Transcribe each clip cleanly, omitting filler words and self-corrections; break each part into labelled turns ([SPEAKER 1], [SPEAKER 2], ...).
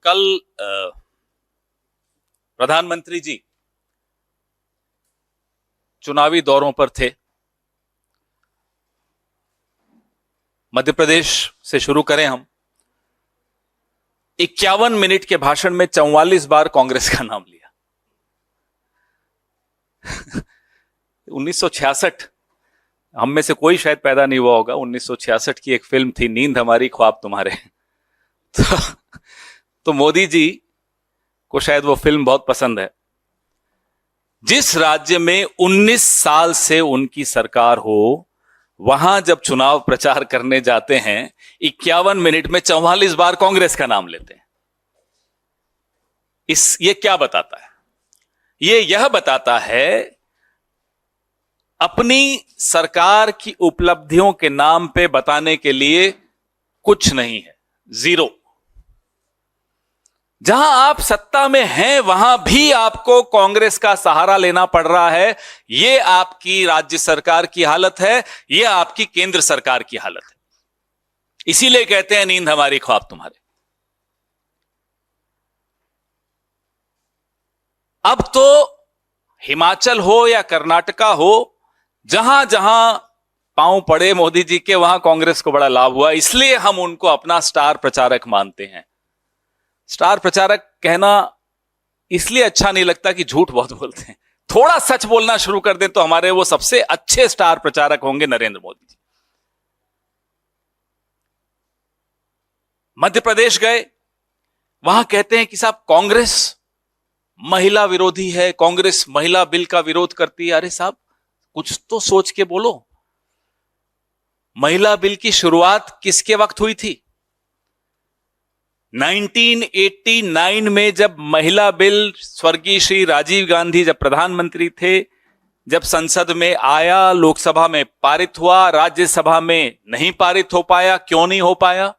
[SPEAKER 1] कल प्रधानमंत्री जी चुनावी दौरों पर थे। मध्य प्रदेश से शुरू करें हम। 51 मिनट के भाषण में 44 बार कांग्रेस का नाम लिया। 1966, हम में से कोई शायद पैदा नहीं हुआ होगा। 1966 की एक फिल्म थी, नींद हमारी ख्वाब तुम्हारे। तो मोदी जी को शायद वो फिल्म बहुत पसंद है। जिस राज्य में 19 साल से उनकी सरकार हो, वहां जब चुनाव प्रचार करने जाते हैं 51 मिनट में 44 बार कांग्रेस का नाम लेते हैं। ये क्या बताता है? यह बताता है अपनी सरकार की उपलब्धियों के नाम पे बताने के लिए कुछ नहीं है, जीरो। जहां आप सत्ता में हैं वहां भी आपको कांग्रेस का सहारा लेना पड़ रहा है। यह आपकी राज्य सरकार की हालत है, यह आपकी केंद्र सरकार की हालत है। इसीलिए कहते हैं नींद हमारी ख्वाब तुम्हारे। अब तो हिमाचल हो या कर्नाटका हो, जहां जहां पांव पड़े मोदी जी के, वहां कांग्रेस को बड़ा लाभ हुआ। इसलिए हम उनको अपना स्टार प्रचारक मानते हैं। स्टार प्रचारक कहना इसलिए अच्छा नहीं लगता कि झूठ बहुत बोलते हैं। थोड़ा सच बोलना शुरू कर दें तो हमारे वो सबसे अच्छे स्टार प्रचारक होंगे नरेंद्र मोदी जी। मध्य प्रदेश गए, वहां कहते हैं कि साहब कांग्रेस महिला विरोधी है, कांग्रेस महिला बिल का विरोध करती है। अरे साहब, कुछ तो सोच के बोलो। महिला बिल की शुरुआत किसके वक्त हुई थी? 1989 में जब महिला बिल, स्वर्गीय श्री राजीव गांधी जब प्रधानमंत्री थे, जब संसद में आया, लोकसभा में पारित हुआ, राज्यसभा में नहीं पारित हो पाया। क्यों नहीं हो पाया?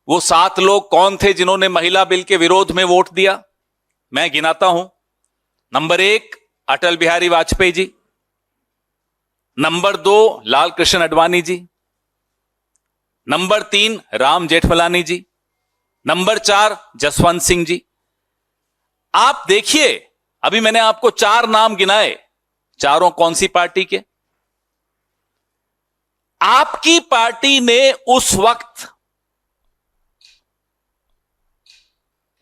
[SPEAKER 1] वो 7 लोग कौन थे जिन्होंने महिला बिल के विरोध में वोट दिया? मैं गिनाता हूं। Number 1 Atal Bihari Vajpayee ji, number 2 Lal Krishna Advani ji, number 3 Ram Jethmalani जी, नंबर 4 जसवंत सिंह जी। आप देखिए, अभी मैंने आपको 4 नाम गिनाए, चारों कौन सी पार्टी के? आपकी पार्टी ने उस वक्त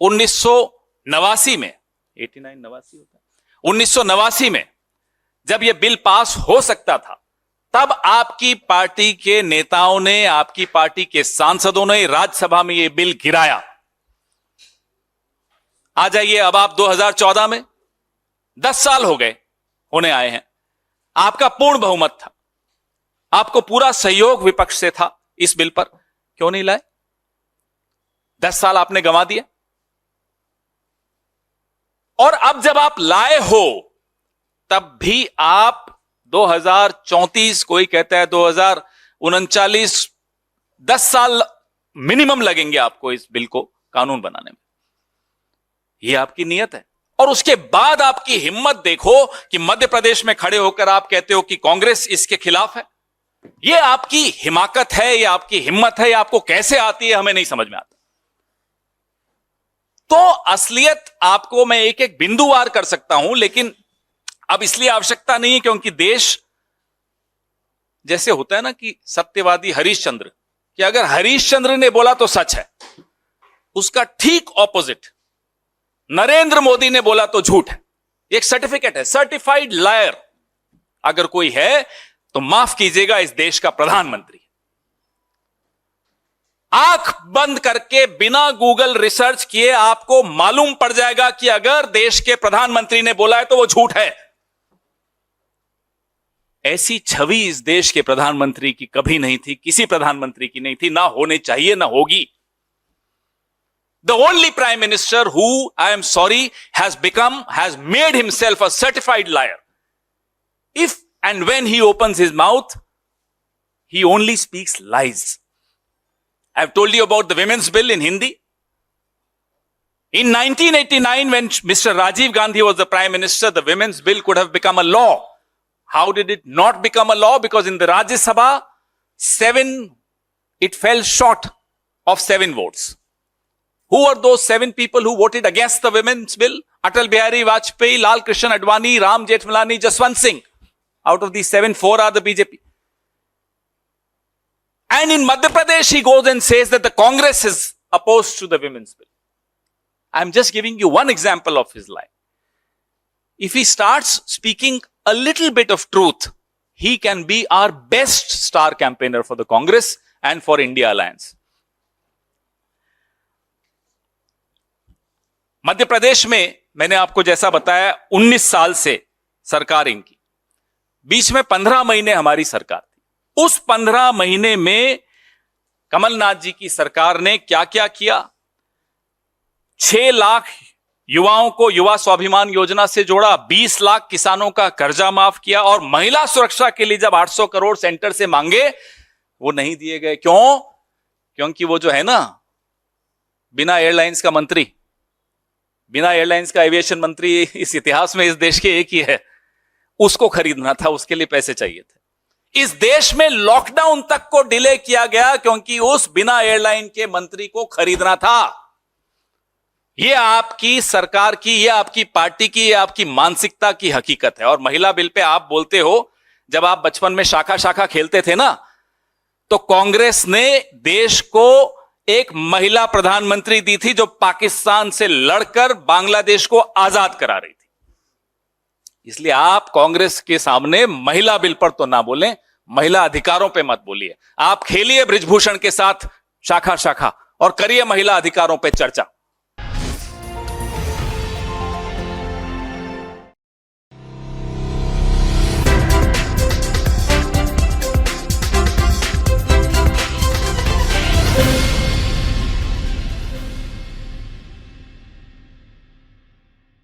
[SPEAKER 1] 1989 में, 89 होता है, 1989 में जब यह बिल पास हो सकता था, तब आपकी पार्टी के नेताओं ने, आपकी पार्टी के सांसदों ने राज्यसभा में यह बिल गिराया। आ जाइए अब आप 2014 में, 10 साल हो गए होने आए हैं, आपका पूर्ण बहुमत था, आपको पूरा सहयोग विपक्ष से था इस बिल पर। क्यों नहीं लाए? 10 साल आपने गंवा दिया। और अब जब आप लाए हो, तब भी आप 2034, कोई कहता है 2039, 10 साल मिनिमम लगेंगे आपको इस बिल को कानून बनाने में। यह आपकी नियत है। और उसके बाद आपकी हिम्मत देखो कि मध्य प्रदेश में खड़े होकर आप कहते हो कि कांग्रेस इसके खिलाफ है। यह आपकी हिमाकत है, यह आपकी हिम्मत है। यह आपको कैसे आती है हमें नहीं समझ में आता। तो असलियत आपको मैं एक एक बिंदुवार कर सकता हूं, लेकिन अब इसलिए आवश्यकता नहीं है क्योंकि देश, जैसे होता है ना कि सत्यवादी हरिश्चंद्र, कि अगर हरिश्चंद्र ने बोला तो सच है, उसका ठीक ऑपोजिट नरेंद्र मोदी ने बोला तो झूठ है। एक सर्टिफिकेट है, सर्टिफाइड लायर अगर कोई है तो माफ कीजिएगा, इस देश का प्रधानमंत्री। आंख बंद करके बिना गूगल रिसर्च किए आपको मालूम पड़ जाएगा कि अगर देश के प्रधानमंत्री ने बोला है तो वो झूठ है। ऐसी छवि इस देश के प्रधानमंत्री की कभी नहीं थी, किसी प्रधानमंत्री की नहीं थी, ना होने चाहिए, ना होगी। The only prime minister who, I am sorry, has made himself a certified liar. If and when he opens his mouth, he only speaks lies. I've told you about the women's bill in Hindi. In 1989, when Mr. Rajiv Gandhi was the prime minister, the women's bill could have become a law. How did it not become a law? Because in the Rajya Sabha, it fell short of 7 votes. Who were those 7 people who voted against the women's bill? Atal Bihari Vajpayee, Lal Krishan Advani, Ram Jethmalani, Jaswant Singh. Out of these 7, 4 are the BJP. And in Madhya Pradesh, he goes and says that the Congress is opposed to the women's bill. I'm just giving you one example of his lie. If he starts speaking a little bit of truth, he can be our best star campaigner for the Congress and for India Alliance. Madhya Pradesh में मैंने आपको जैसा बताया 19 साल से सरकार इनकी, बीच में 15 महीने हमारी सरकार थी। उस 15 महीने में कमलनाथ जी की सरकार ने क्या क्या किया? 6 लाख युवाओं को युवा स्वाभिमान योजना से जोड़ा, 20 लाख किसानों का कर्जा माफ किया और महिला सुरक्षा के लिए जब 800 करोड़ सेंटर से मांगे वो नहीं दिए गए। क्यों? क्योंकि वो जो है ना, बिना एयरलाइंस का मंत्री, बिना एयरलाइंस का एविएशन मंत्री इस इतिहास में इस देश के एक ही है, उसको खरीदना था, उसके लिए पैसे चाहिए थे। इस देश में लॉकडाउन तक को डिले किया गया क्योंकि उस बिना एयरलाइन के मंत्री को खरीदना था। ये आपकी सरकार की, ये आपकी पार्टी की, ये आपकी मानसिकता की हकीकत है। और महिला बिल पे आप बोलते हो, जब आप बचपन में शाखा शाखा खेलते थे ना, तो कांग्रेस ने देश को एक महिला प्रधानमंत्री दी थी जो पाकिस्तान से लड़कर बांग्लादेश को आजाद करा रही थी। इसलिए आप कांग्रेस के सामने महिला बिल पर तो ना बोलें, महिला अधिकारों पे मत बोलिए। आप खेलिए बृजभूषण के साथ शाखा शाखा और करिए महिला अधिकारों पे चर्चा।